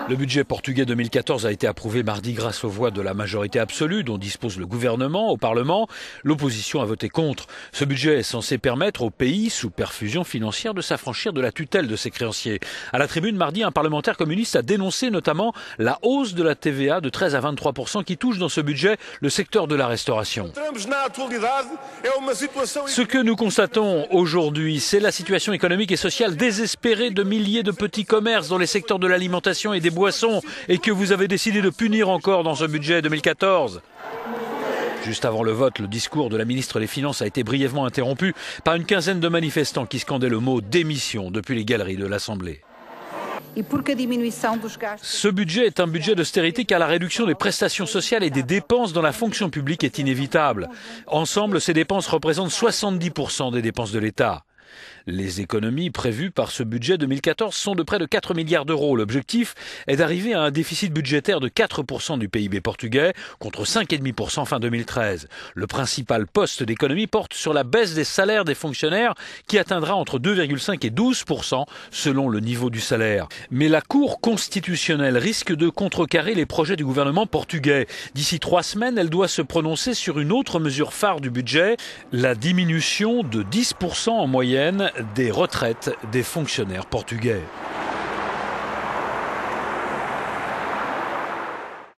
Le budget portugais 2014 a été approuvé mardi grâce aux voix de la majorité absolue dont dispose le gouvernement au Parlement. L'opposition a voté contre. Ce budget est censé permettre au pays, sous perfusion financière, de s'affranchir de la tutelle de ses créanciers. À la tribune, mardi, un parlementaire communiste a dénoncé notamment la hausse de la TVA de 13 à 23% qui touche dans ce budget le secteur de la restauration. Ce que nous constatons aujourd'hui, c'est la situation économique et sociale désespérée de milliers de petits commerces dans les secteurs de l'alimentation et des boissons et que vous avez décidé de punir encore dans ce budget 2014. Juste avant le vote, le discours de la ministre des Finances a été brièvement interrompu par une quinzaine de manifestants qui scandaient le mot démission depuis les galeries de l'Assemblée. Ce budget est un budget d'austérité car la réduction des prestations sociales et des dépenses dans la fonction publique est inévitable. Ensemble, ces dépenses représentent 70% des dépenses de l'État. Les économies prévues par ce budget 2014 sont de près de 4 milliards d'euros. L'objectif est d'arriver à un déficit budgétaire de 4% du PIB portugais contre 5,5% fin 2013. Le principal poste d'économie porte sur la baisse des salaires des fonctionnaires qui atteindra entre 2,5 et 12% selon le niveau du salaire. Mais la Cour constitutionnelle risque de contrecarrer les projets du gouvernement portugais. D'ici 3 semaines, elle doit se prononcer sur une autre mesure phare du budget, la diminution de 10% en moyenne des retraites des fonctionnaires portugais.